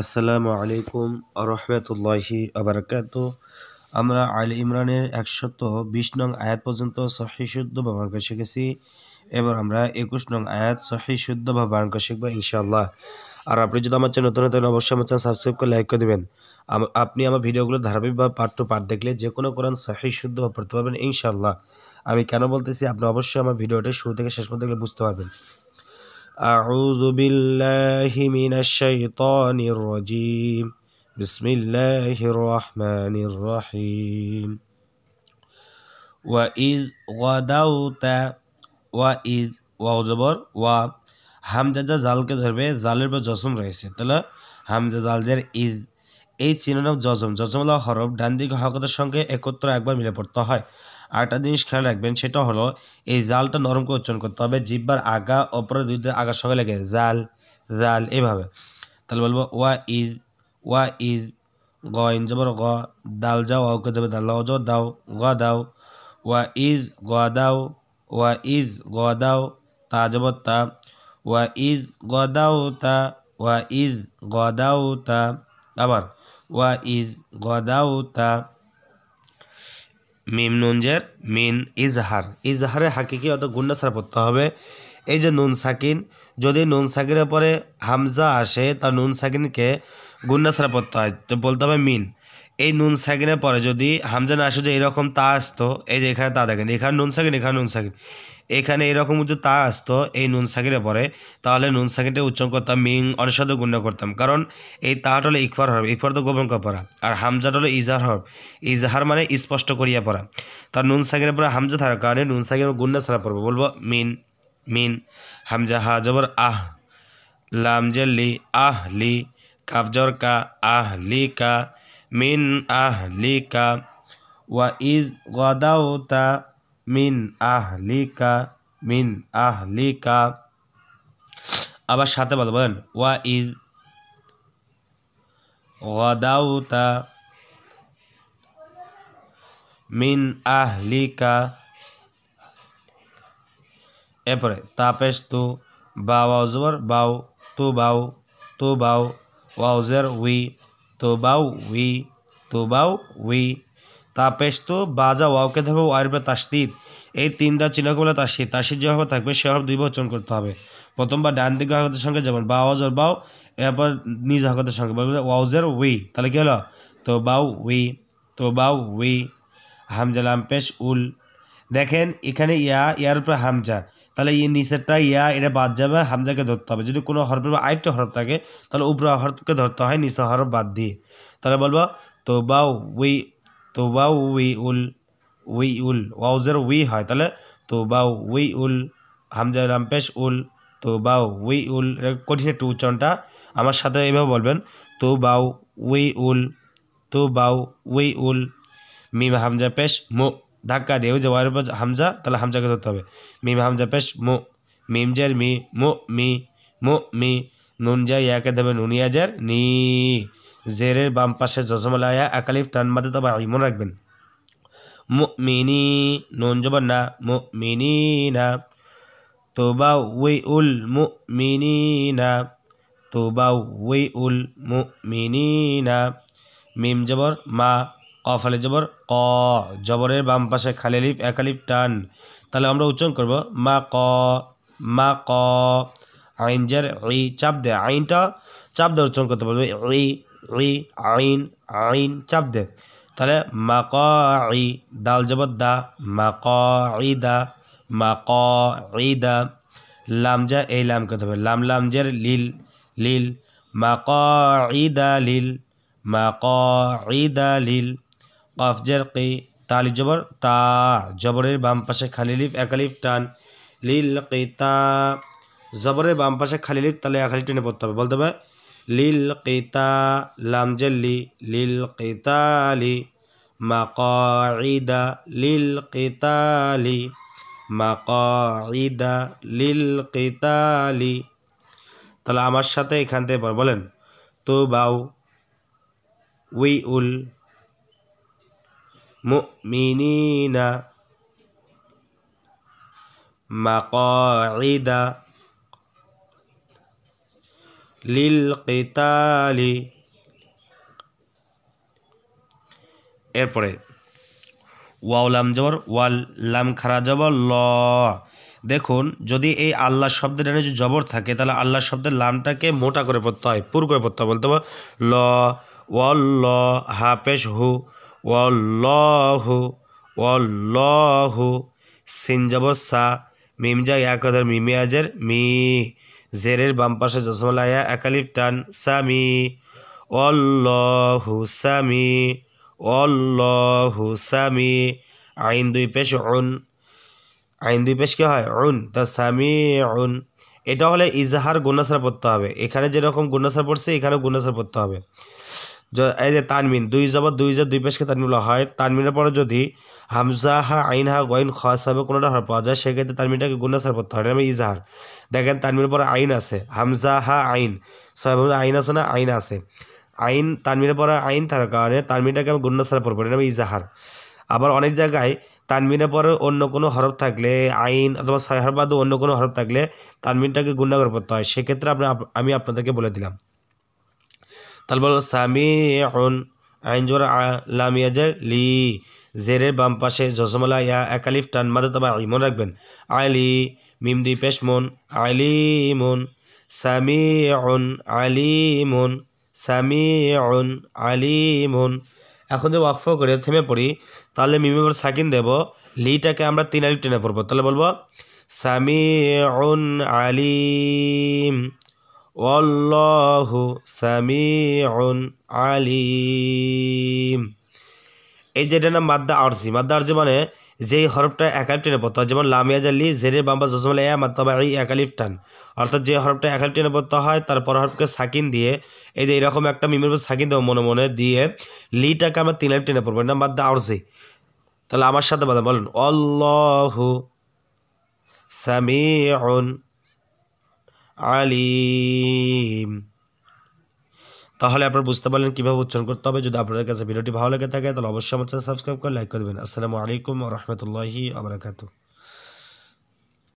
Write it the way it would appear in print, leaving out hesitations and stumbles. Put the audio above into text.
আসসালামু আলাইকুম আরহামতুল্লাহি আবরাকাতু। আমরা আল ইমরানের 120 নং আয়াত পর্যন্ত সহিহ শুদ্ধ ব্যবহার করে শিখেছি। এবার আমরা 21 নং আয়াত সহিহ শুদ্ধ ব্যবহার করে শিখব ইনশাআল্লাহ। আর আপনি যদি আমার চ্যানেল নতুন হতেন অবশ্যই আমার চ্যানেল সাবস্ক্রাইব করে লাইক করে দেবেন। আপনি আমার ভিডিওগুলো ধারাবাহিকভাবে পার্ট টু পার্ট দেখলে যে কোনো কোরআন সহিহ শুদ্ধ পড়তে পারবেন ইনশাআল্লাহ। আমি কেন বলতেছি আপনি অবশ্যই আমার ভিডিওটা শুরু থেকে শেষ পর্যন্ত দেখলে বুঝতে পারবেন। أعوذ بالله من الشيطان الرجيم بسم الله الرحمن الرحيم وإذ غدوت وإذ ওয়াও জবর ওয়া হামজা যা জালকে ধরবে জালের পর জজম রয়েছে তাহলে হামজা জালজের ইজ এই চিহ্নটাও জজম হলো হরফ ডান দিকে হরকতের সঙ্গে একত্র একবার মিলে পড়তে হয়। আরেকটা জিনিস খেয়াল রাখবেন সেটা হলো এই জালটা নরম করে উচ্চারণ করতে হবে, জিহ্বার আগা অপরের দুই আগার সঙ্গে লেগে জাল জাল এভাবে। তাহলে বলবো ওয়া ইজ গইন জবর গ দাল যাও ওকে দেবে দাল লাও যাও দাও গ দাও ওয়া ইজ গ দাও তা জবর তা ওয়া ইজ গ দাও তা আবার ওয়া ইজ গ দাও তা মিম নুনজের মিন ইজহারে হাকিকি অত গুন্না ছাড়া পড়তে হবে। এই যে নুন সাকিন, যদি নুন সাকিনের পরে হামজা আসে তা নুন সাকিনকে গুন্না ছাড়া পড়তে হয়, তো বলতে হবে মিন। এই নুন সাকিনের পরে যদি হামজা না আসে যে এরকম তা আসতো, এই যে এখানে তা দেখেন এখানে নুন সাকিন এখানে এরকম যদি তা আসতো এই নুন সাকিনের পরে, তাহলে নুন সাকিনটা উচ্চারণ করতাম মিং অনেক সাথে গুণ্য করতাম, কারণ এই তাটা হলো ইকফার হরফ, ইকফার তো গোপন করে পড়া, আর হামজাটা হলো ইজহার হরফ, ইজহার মানে স্পষ্ট করিয়া পড়া। তার নুন সাকিনের পরে হামজা থাকার কারণে নুন সাকিনের গুণ্য ছাড়া পড়বো, বলবো মিন হামজা হা জবর আহ লাম জের লি আহ লি কাফ জবর কা আহ লি কা মিন আহ লি কা ওয়া ইজ গাদাউতা মিন আহলিকা আবার সাথে বলেন ওয়া ইজ গাদাউতা মিন আহলিকা। এরপরে তাপেশ তু বাও জবর বাও তু বাও ওয়াও জের উই তু বাও উই তাপেশ তো বাজা ওয়াওকে ধরবে ওয়ার পর তাসদিদ, এই তিনটা চিহ্নকে বলে তাসদিদ যে হরফ থাকবে সে হরফ দুইবার উচ্চারণ করতে হবে। প্রথমবার ডান দিকে হরকতের সঙ্গে যেমন বাও জর বাও, এরপর নিজ হরকতের সঙ্গে বলবে ওয়াউজের উই, তাহলে কি হলো তো বাউ উই হামজা লাম পেশ উল। দেখেন এখানে ইয়ার উপরে হামজা, তাহলে এই নিচেরটা এটা বাদ যাবে, হামজাকে ধরতে হবে। যদি কোনো হরফের আরেকটা হরফ থাকে তাহলে উপরে হরফকে ধরতে হয় নিচে হরফ বাদ দিয়ে, তাহলে বলবো তো বাউ উই উল ওয়াউজের উই হয়, তাহলে তো বাউ উই উল হামজা লাম পেশ উল তো বাউ উই উল। কঠিন একটু উচ্চারণটা, আমার সাথে এইভাবে বলবেন তো বাউ উই উল মিম হামজা পেশ মো ধাক্কা দিয়ে ওই যে ওয়ার উপর হামজা, তাহলে হামজাকে ধরতে হবে। মিম হামজা পেশ মিম জের মি নুন যা ইয়াকে দেবে নুনিয়া জের নি জেরের বাম পাশে জজমলা ইয়া একালিফ টান মাতে তবে ইমন রাখবেন। মুমিনি নুন জবর না মুমিনিনা তুবাউইউল মুমিনিনা মিম জবর মা কফ আলিফ জবর ক জবরের বাম পাশে খালি আলিফ এক আলিফ টান, তাহলে আমরা উচ্চারণ করব মা ক আইন জের ই চাপ দে, আইনটা চাপ দে উচ্চারণ করতে বলবে আইন চাপ দে, তাহলে মা ক ই দাল জবর দা মা ক দা লাম যা এই লাম করতে হবে লাম জের লিল মা ক লিল কফ জের কি তালি জবর তা জবরের বাম পাশে খালি লিফ এক আলিফ টান লিল কিতা জবরের বাম পাশে খালি লিফ তাহলে এক আলিফ টেনে পড়তে হবে, বলতে হবে লিল কিতা লাম জের লিল কিতালি মাকাইদা লিল কিতালি। তাহলে আমার সাথে এখান থেকে বলেন তো বাউ উই উল মুমিনিনা মাকাইদা লিল কিতালি। এরপরে ওয়াও লাম জবর ওয়াল, লাম খারা জবর ল। দেখুন যদি এই আল্লাহ শব্দের যদি জবর থাকে তাহলে আল্লাহ শব্দের লামটাকে মোটা করে পড়তে হয়, পুর করে পড়তে হয়, বলতে হবে ল ওয়াল্ল, হা পেশ হু ওয়াল্লাহু ওয়াল্লাহু, সিন জবর সা, মিম যা ইয়া কদর মিমি আজের মি, জেরের বাম পাশে জসমলা ইয়া একালিফ টান সামি, অল্লাহু সামি অল্লাহু সামি, আইন দুই পেশ উন, আইন দুই পেশ কি হয় উন, তা সামি উন। এটা হলে ইজাহার গুন্নাসার পড়তে হবে, এখানে যেরকম গুন্নাসার পড়ছে এখানেও গুন্নাসার পড়তে হবে। এই যে তানমিন দুই জবর দুই যে দুই পেশকে তানমিন বলা হয়, তানমিনের পরে যদি হামজা হা আইন হা গইন খাস হবে কোনোটা হরফ পাওয়া যায় সেক্ষেত্রে তানমিনটাকে গুন্নাসার পড়তে হয়, আমি ইজাহার। দেখেন তানমিনের পরে আইন আছে, হামজা হা আইন, সব আইন আছে না, আইন আছে, আইন তানমিনের পরে আইন থাকার কারণে তানমিনটাকে আমি গুন্নাসার পড়বো, এটা আমি ইজাহার। আবার অনেক জায়গায় তানমিনের পরে অন্য কোনো হরফ থাকলে, আইন অথবা ছয় হরফ বাদে অন্য কোনো হরফ থাকলে তানমিনটাকে গুন্না করে পড়তে হয়, সেক্ষেত্রে আমি আপনাদেরকে বলে দিলাম। তাহলে বলো সামিউন, আইন জোর লাম ইয়াজের লি, জেরের বাম পাশে জসমলা ইয়া একালিফ টান মাদে তবা মনে রাখবেন, আলি, মিম দুই পেশ মন, আলিমুন, সামিউন আলিমুন, সামিউন আলিমুন। এখন যদি ওয়াকফ করে থেমে পড়ি তাহলে মিমের উপর সাকিন দেব, লিটাকে আমরা তিন আলিফ টেনে পড়বো, তাহলে বলবো সামিউন আলিম ওয়াল্লাহু সামিউন আলিম। এই যেটা নাম মাদ্দা আরজি, মাদ্দা আরজি মানে যেই হরফটা একালিফ টেনে পড়তে হয়, যেমন লামিয়া লি জেরের বাম্বা জসমলা ইয়া মাত্তাবা এই একালিফ টান, অর্থাৎ যে হরফটা একালিফ টেনে পড়তে হয় তারপর হরফকে সাকিন দিয়ে, এই যে এরকম একটা মিমের উপর সাকিন দেবো মনে মনে দিয়ে লিটাকে আমরা তিন আলিফ টেনে পড়বো, এটা মাদ্দা আরজি। তাহলে আমার সাথে বলেন আল্লাহু সামিউন আলিম। তাহলে আপনারা বুঝতে পারলেন কীভাবে উচ্চারণ করতে হবে। যদি আপনাদের কাছে ভিডিওটি ভালো লেগে থাকে তাহলে অবশ্যই আমার চ্যানেল সাবস্ক্রাইব করে লাইক করে দেবেন। আসসালামু আলাইকুম ওয়া রাহমাতুল্লাহি ওয়া বারাকাতুহু।